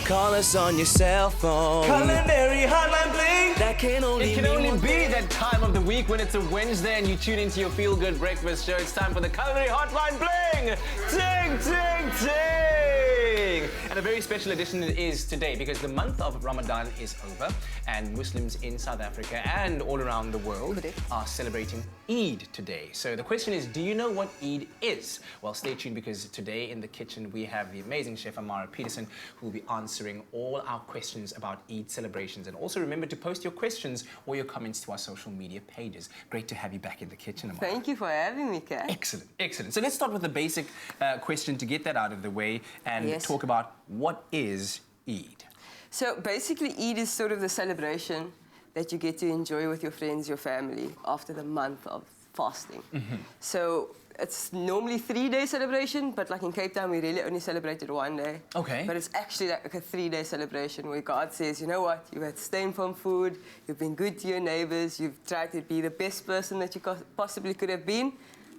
Call us on your cell phone. Culinary Hotline Bling. That can only It can only be that time of the week when it's a Wednesday and you tune into your feel-good breakfast show. It's time for the Culinary Hotline Bling! Ting, ting, ting! And a very special edition it is today because the month of Ramadan is over and Muslims in South Africa and all around the world are celebrating Eid today. So the question is, do you know what Eid is? Well, stay tuned because today in the kitchen we have the amazing Chef Ammaarah Petersen who will be answering all our questions about Eid celebrations. And also remember to post your questions or your comments to our social media pages. Great to have you back in the kitchen, Ammaarah. Thank you for having me, Kat. Excellent, excellent. So let's start with the basic question to get that out of the way and talk about what is Eid. So basically Eid is sort of the celebration that you get to enjoy with your friends, your family, after the month of fasting. So it's normally a 3-day celebration, but like in Cape Town, we really only celebrated 1 day. Okay. But it's actually like a 3-day celebration where God says, you know what, you've had stay-at-home food, you've been good to your neighbors, you've tried to be the best person that you possibly could have been.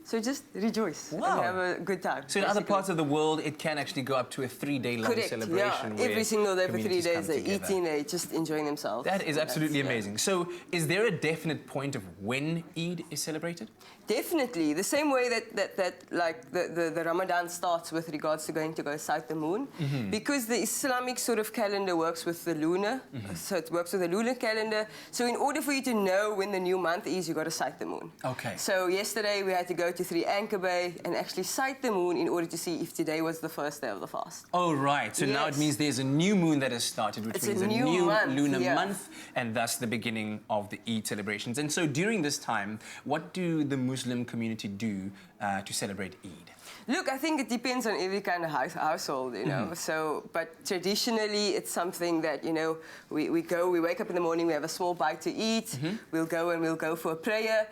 So just rejoice and have a good time. So in other parts of the world, it can actually go up to a 3-day long celebration. Yeah, every single day for 3 days, they're together. eating, they're just enjoying themselves. That is absolutely amazing. So is there a definite point of when Eid is celebrated? Definitely. The same way that like the Ramadan starts with regards to going to go sight the moon. Because the Islamic sort of calendar works with the lunar. So it works with the lunar calendar. So in order for you to know when the new month is, you got to sight the moon. Okay. So yesterday we had to go to 3 Anchor Bay and actually sight the moon in order to see if today was the first day of the fast. Oh, right. So now it means there's a new moon that has started, which means a new lunar month, and thus the beginning of the Eid celebrations. And so during this time, what do the Muslim community do to celebrate Eid? Look, I think it depends on every kind of household, you know. So, but traditionally, it's something that, you know, we wake up in the morning, we have a small bite to eat, we'll go for a prayer,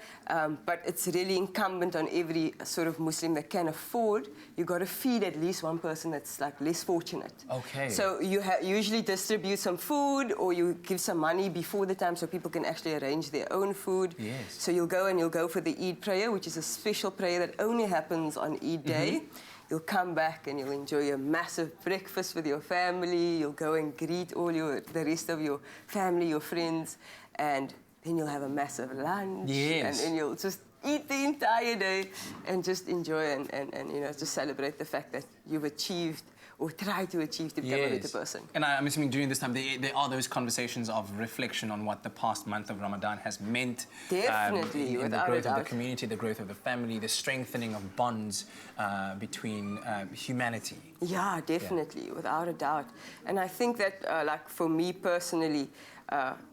but it's really incumbent on every sort of Muslim that can afford. You've got to feed at least one person that's like less fortunate. Okay. So you usually distribute some food or you give some money before the time so people can actually arrange their own food. Yes. So you'll go for the Eid prayer, which is a special prayer that only happens on Eid day. You'll come back and you'll enjoy a massive breakfast with your family. You'll go and greet all the rest of your family, your friends, and then you'll have a massive lunch. Yes. And then you'll just eat the entire day and just enjoy and you know, just celebrate the fact that you've achieved or try to achieve to become a better person. And I'm assuming during this time there are those conversations of reflection on what the past month of Ramadan has meant. Definitely, in the without growth a doubt. of the community, the growth of the family, the strengthening of bonds between humanity. Yeah, definitely, without a doubt. And I think that, like for me personally,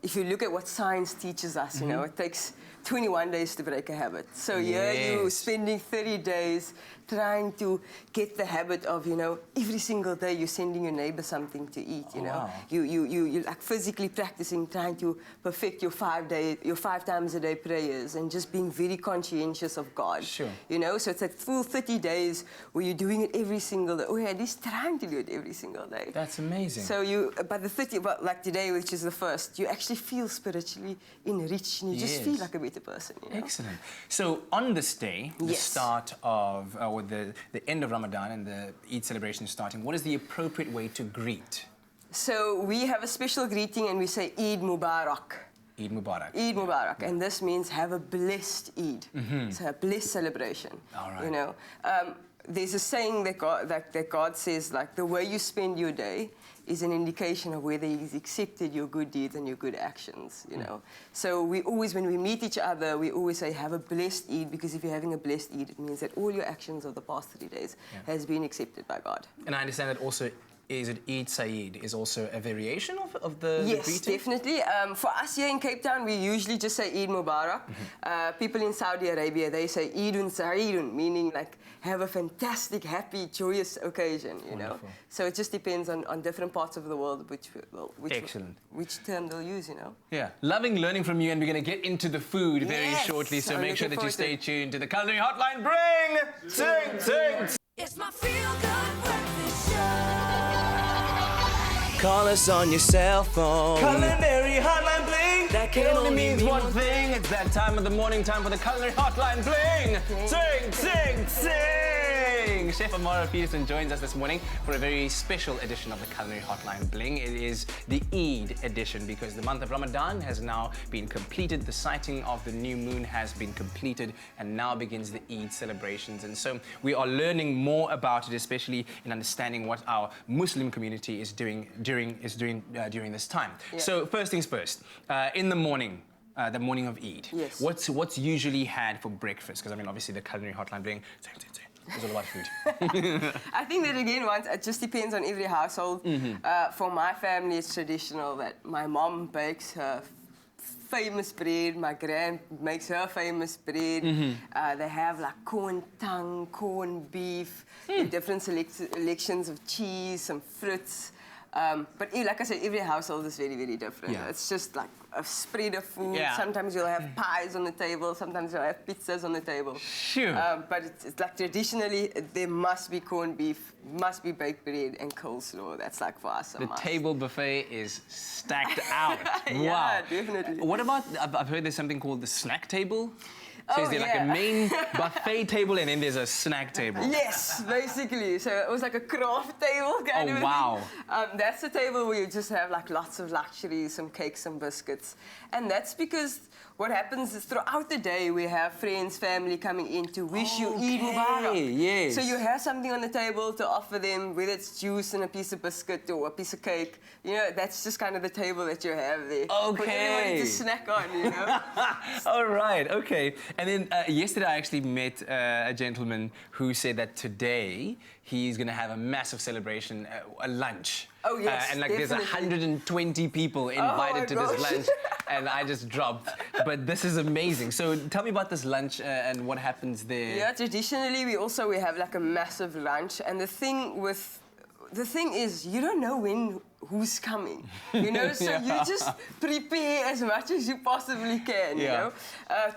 if you look at what science teaches us, you know, it takes 21 days to break a habit. So here you're spending 30 days trying to get the habit of, you know, every single day you're sending your neighbor something to eat, you know. You're like physically practicing, trying to perfect your 5 times a day prayers and just being very conscientious of God. Sure. You know, so it's a full 30 days where you're doing it every single day. Or at least trying to do it every single day. That's amazing. So by the 30, like today, which is the first, you actually feel spiritually enriched and you just feel like a better person. You know? Excellent. So on this day, the start of, or the end of Ramadan and the Eid celebration starting, what is the appropriate way to greet? So we have a special greeting and we say Eid Mubarak. Eid Mubarak. Eid Mubarak, and this means have a blessed Eid. So a blessed celebration. All right. You know, there's a saying that God says, like, the way you spend your day is an indication of whether He's accepted your good deeds and your good actions, you know. So we always, when we meet each other, we always say, have a blessed Eid, because if you're having a blessed Eid, it means that all your actions of the past 3 days has been accepted by God. And I understand that also, is it Eid Saeed is also a variation of the Yes, greeting? definitely. For us here in Cape Town, we usually just say Eid Mubarak. People in Saudi Arabia, they say Eidun Saeedun, meaning like have a fantastic, happy, joyous occasion, you know. So it just depends on different parts of the world which term they'll use, you know. Yeah, loving learning from you, and we're going to get into the food very shortly, so make sure that you stay tuned to the Culinary Hotline. Bring! Ting, ting! It's my feel-good breakfast show. Call us on your cell phone. Culinary Hotline Bling. That It can only only means mean one thing. It's that time of the morning, time for the Culinary Hotline. Bling! Ting, ting, ting! morning. Chef Ammaarah Petersen joins us this morning for a very special edition of the Culinary Hotline Bling. It is the Eid edition because the month of Ramadan has now been completed. The sighting of the new moon has been completed and now begins the Eid celebrations. And so we are learning more about it, especially in understanding what our Muslim community is doing during this time. Yeah. So first things first, in the morning of Eid. Yes. What's usually had for breakfast? Because I mean, obviously the Culinary Hotline Bling, it's all about food. I think that again, it just depends on every household. For my family, it's traditional that my mom bakes her famous bread, my gran makes her famous bread. They have like corn tongue, corned beef, different selections of cheese, some fruits. But like I said, every household is very, very different. Yeah. It's just like a spread of food. Yeah. Sometimes you'll have pies on the table. Sometimes you'll have pizzas on the table. Sure. But it's like traditionally, there must be corned beef, must be baked bread and coleslaw. That's like for us a The must. table buffet is stacked out. Yeah, Wow. definitely. What about, I've heard there's something called the snack table. So is there like a yeah. main buffet table and then there's a snack table? Yes, basically. So it was like a craft table kind of Oh, a wow. thing. That's a table where you just have like lots of luxuries, some cakes, some biscuits. And that's because what happens is throughout the day we have friends, family coming in to wish you Eid Mubarak. Yes. So you have something on the table to offer them, whether it's juice and a piece of biscuit or a piece of cake. You know, that's just kind of the table that you have there. For everybody to snack on, you know. All right, okay. And then yesterday I actually met a gentleman who said that today he's going to have a massive celebration, a lunch. Oh, yes, and like definitely. there's 120 people invited to this gosh. lunch and I just dropped. But this is amazing. So tell me about this lunch and what happens there. Yeah, traditionally we have like a massive lunch, and the thing is you don't know who's coming, you know, so you just prepare as much as you possibly can, you know.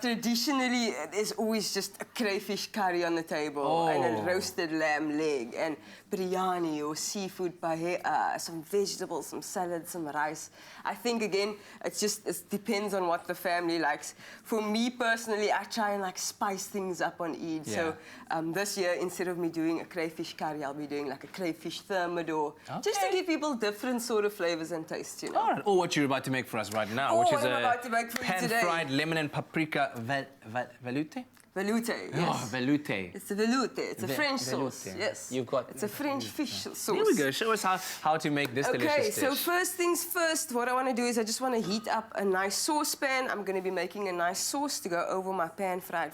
Traditionally, there's always just a crayfish curry on the table and a roasted lamb leg and biryani or seafood paella, some vegetables, some salad, some rice. I think, again, it depends on what the family likes. For me personally, I try and like spice things up on Eid. So this year, instead of me doing a crayfish curry, I'll be doing like a crayfish thermidor, just to give people different sort of flavors and tastes, you know. All right. Or what you're about to make for us right now, which is what I'm about to make for you today. pan-fried lemon and paprika veloute? Veloute, yes. Oh, veloute. It's a veloute. It's a French veloute. sauce. Yes. You've got. It's a French fish sauce. Here we go. Show us how to make this delicious Okay, dish. so first things first, what I want to do is I just want to heat up a nice saucepan. I'm going to be making a nice sauce to go over my pan-fried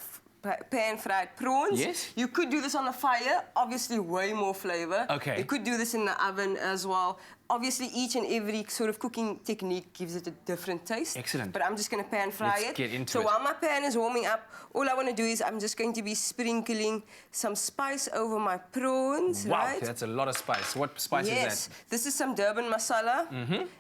prawns. Yes. You could do this on a fire, obviously way more flavor. Okay. You could do this in the oven as well. Obviously, each and every sort of cooking technique gives it a different taste. Excellent. But I'm just going to pan fry Let's it. get into so it. while my pan is warming up, all I want to do is I'm just going to be sprinkling some spice over my prawns, Wow, right? that's a lot of spice. What spice Yes, is that? this is some Durban masala,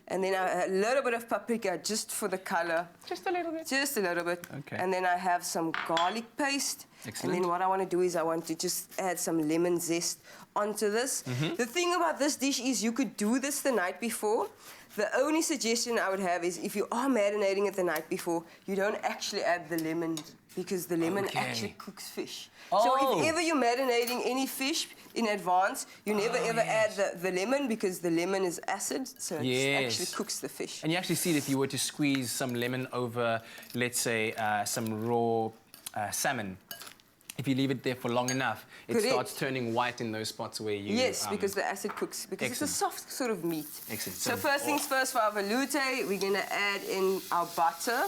and then a little bit of paprika just for the color. Just a little bit. Just a little bit. Okay. And then I have some garlic paste. Excellent. And then what I want to do is I want to just add some lemon zest onto this. The thing about this dish is you could do this the night before. The only suggestion I would have is if you are marinating it the night before, you don't actually add the lemon because the lemon actually cooks fish. So if ever you're marinating any fish in advance, you never ever add the lemon because the lemon is acid, so it actually cooks the fish. And you actually see it if you were to squeeze some lemon over, let's say, some raw salmon. If you leave it there for long enough, it starts turning white in those spots where you... Yes, because the acid cooks, because it's a soft sort of meat. Excellent. So first things first, for our veloute, we're going to add in our butter,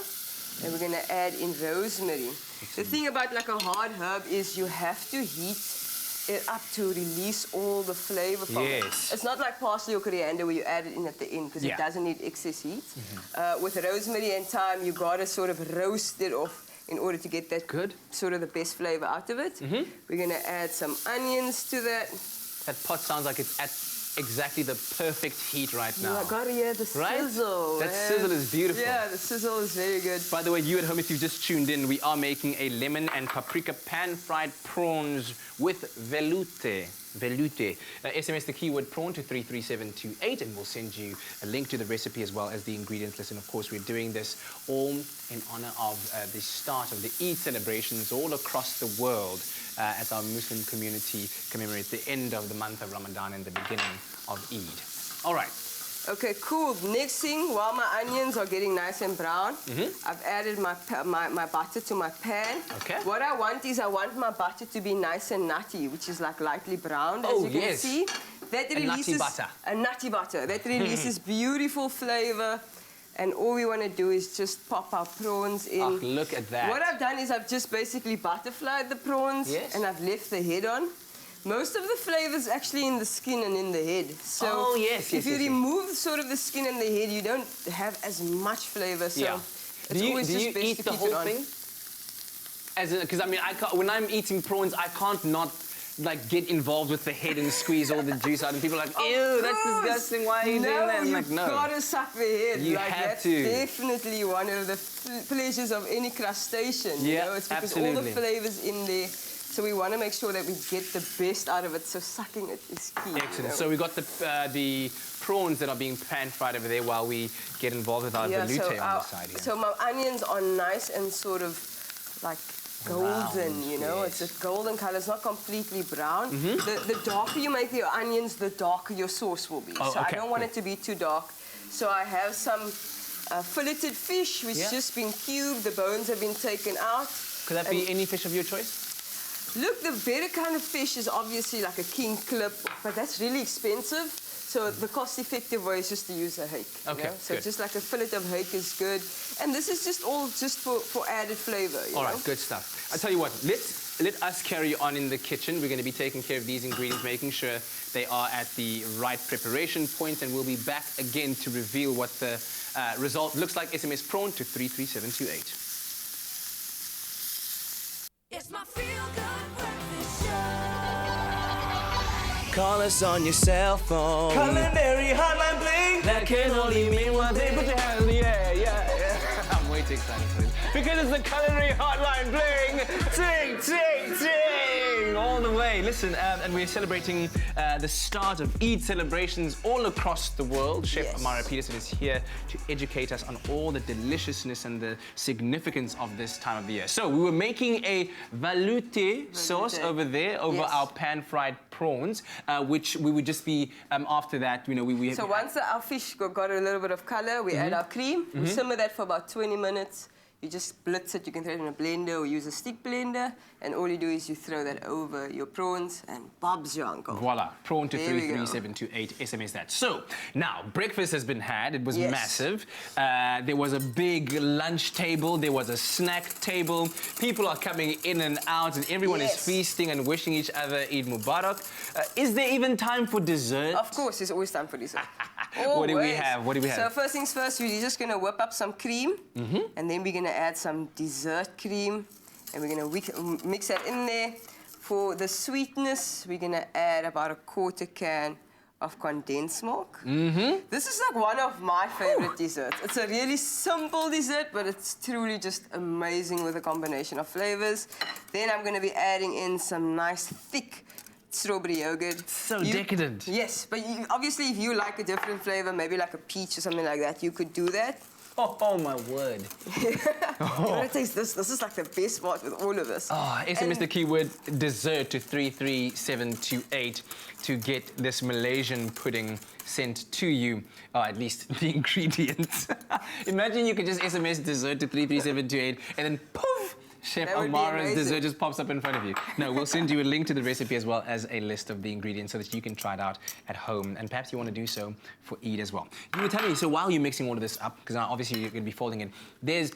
and we're going to add in rosemary. The thing about like a hard herb is you have to heat it up to release all the flavor from it. It's not like parsley or coriander where you add it in at the end because it doesn't need excess heat. With rosemary and thyme, you got to sort of roast it off in order to get that sort of the best flavor out of it. We're going to add some onions to that. That pot sounds like it's at exactly the perfect heat right now. You got to hear the sizzle. That sizzle is beautiful. Yeah, the sizzle is very good. By the way, you at home, if you've just tuned in, we are making a lemon and paprika pan-fried prawns with veloute. SMS the keyword prawn to 33728 and we'll send you a link to the recipe as well as the ingredients list. And of course, we're doing this all in honor of the start of the Eid celebrations all across the world. as our Muslim community commemorates the end of the month of Ramadan and the beginning of Eid. All right. Okay, cool. Next thing, while my onions are getting nice and brown, I've added my butter to my pan. Okay. What I want my butter to be nice and nutty, which is like lightly browned, as Oh, you can yes. see. That releases a nutty butter. That releases beautiful flavor. And all we want to do is just pop our prawns in. Oh, look at that. What I've done is I've just basically butterflied the prawns, Yes. and I've left the head on. Most of the flavor's actually in the skin and in the head. So Oh, yes, if yes, you yes, yes. remove sort of the skin and the head, you don't have as much flavor. So Yeah. it's always do just you best eat to the keep whole it on. thing? Because I mean, when I'm eating prawns, I can't not like get involved with the head and squeeze all the juice out. And people are like, ew, that's disgusting. Why are you doing that? I'm like, no. You've got to suck the head. You like, have that's to. definitely one of the pleasures of any crustacean. Yeah, you know? It's because all absolutely. the flavors in there. So we want to make sure that we get the best out of it. So sucking it is key. Excellent. You know? So we got the prawns that are being pan fried over there while we get involved with our velouté on the side here. So my onions are nice and sort of like golden, Brown, you know. yes. It's a golden color. It's not completely brown. The darker you make your onions, the darker your sauce will be. Oh, so I okay, don't want good. it to be too dark. So I have some filleted fish, which has just been cubed. The bones have been taken out. Could that be any fish of your choice? Look, the better kind of fish is obviously like a king clip, but that's really expensive. So the cost-effective way is just to use a hake. You Okay, know? So good. just like a fillet of hake is good. And this is just all just for added flavor. You All know? right, good stuff. I'll tell you what, let us carry on in the kitchen. We're going to be taking care of these ingredients, making sure they are at the right preparation point, and we'll be back again to reveal what the result looks like. SMS prawn to 33728. It's my feel-good breakfast show. Call us on your cell phone. Culinary Hotline Bling. That can only mean one thing. Put your hands in the air, yeah. I'm way too excited for this. Because it's the Culinary Hotline Bling. Ting, ting, ting. All the way. Listen, and we're celebrating the start of Eid celebrations all across the world. Chef Ammaarah Petersen is here to educate us on all the deliciousness and the significance of this time of the year. So we were making a velouté sauce over there, over our pan-fried prawns, which we would just be, after that, you know, we So once our fish got a little bit of color, we add our cream. We simmer that for about 20 minutes. You just blitz it. You can throw it in a blender or use a stick blender. And all you do is you throw that over your prawns and Bob's your uncle. Voila, prawn to There we go. 33728, SMS that. So, now, breakfast has been had. It was Yes. massive. There was a big lunch table. There was a snack table. People are coming in and out, and everyone is Yes. feasting and wishing each other Eid Mubarak. Is there even time for dessert? Of course, there's always time for dessert. What do we Always. have? What do we have? So first things first, we're just going to whip up some cream. And then we're going to add some dessert cream. And we're going to mix that in there. For the sweetness, we're going to add about a quarter can of condensed milk. This is like one of my favorite desserts. It's a really simple dessert, but it's truly just amazing with a combination of flavors. Then I'm going to be adding in some nice thick strawberry yogurt. So decadent. Yes, but obviously if you like a different flavor, maybe like a peach or something like that, you could do that. Oh my word. You gotta taste this. This is like the best part with all of this. Oh, SMS the keyword dessert to 33728 to get this Malaysian pudding sent to you, or at least the ingredients. Imagine you could just SMS dessert to 33728 and then poof! Chef That would be Ammaarah's amazing. dessert just pops up in front of you. No, we'll send you a link to the recipe as well as a list of the ingredients so that you can try it out at home. And perhaps you want to do so for Eid as well. You were telling me, so while you're mixing all of this up, because obviously you're going to be folding it, there's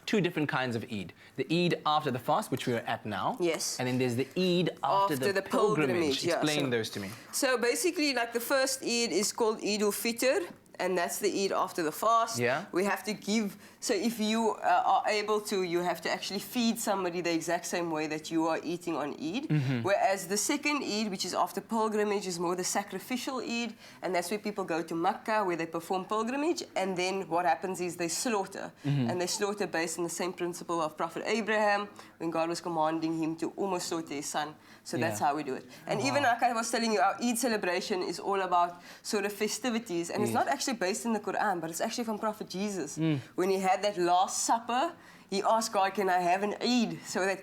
two different kinds of Eid. The Eid after the fast, which we're at now. Yes. And then there's the Eid after the pilgrimage. yeah. Explain those to me. So basically, like the first Eid is called Eid al-Fitr, and that's the Eid after the fast. Yeah. We have to give, so if you are able to, you have to actually feed somebody the exact same way that you are eating on Eid. Whereas the second Eid, which is after pilgrimage, is more the sacrificial Eid, and that's where people go to Mecca, where they perform pilgrimage, and then what happens is they slaughter. And they slaughter based on the same principle of Prophet Abraham, when God was commanding him to almost slaughter his son. So that's how we do it. And even like I was telling you, our Eid celebration is all about sort of festivities. And it's not actually based in the Quran, but it's actually from Prophet Jesus. When he had that Last Supper, he asked God, can I have an Eid so that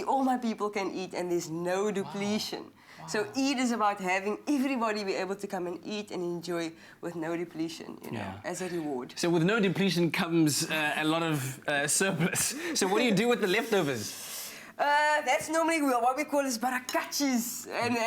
all my people can eat and there's no depletion. Wow. So Eid is about having everybody be able to come and eat and enjoy with no depletion, you know, as a reward. So with no depletion comes a lot of surplus. So what do you do with the leftovers? That's normally what we call is barakachis, and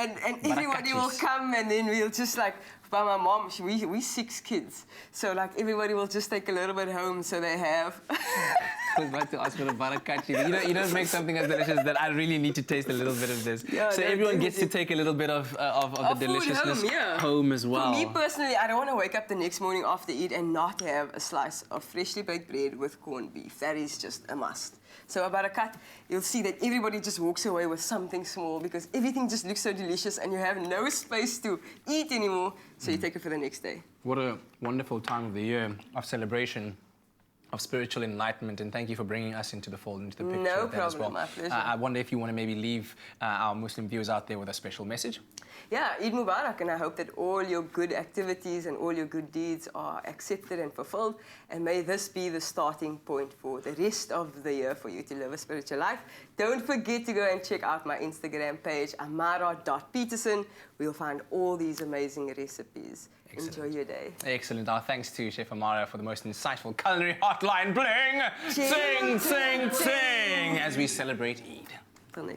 everybody will come, and then we'll just like, by my mom, we 6 kids, so like everybody will just take a little bit home so they have. I was about to ask for the barakachi. You don't make something as delicious that I really need to taste a little bit of this. Yeah, so everyone gets to take a little bit of the deliciousness home as well. For me personally, I don't want to wake up the next morning after Eid and not have a slice of freshly baked bread with corned beef. That is just a must. So a barakat, you'll see that everybody just walks away with something small because everything just looks so delicious and you have no space to eat anymore, so you take it for the next day. What a wonderful time of the year of celebration, of spiritual enlightenment, and thank you for bringing us into the fold, into the picture. No problem, as well. My pleasure. I wonder if you want to maybe leave our Muslim viewers out there with a special message? Yeah, Eid Mubarak, and I hope that all your good activities and all your good deeds are accepted and fulfilled, and may this be the starting point for the rest of the year for you to live a spiritual life. Don't forget to go and check out my Instagram page, ammaarah.petersen. We'll find all these amazing recipes. Excellent. Enjoy your day. Excellent. Our thanks to Chef Ammaarah for the most insightful culinary hotline bling. Ting, ting, ting, ting, as we celebrate Eid.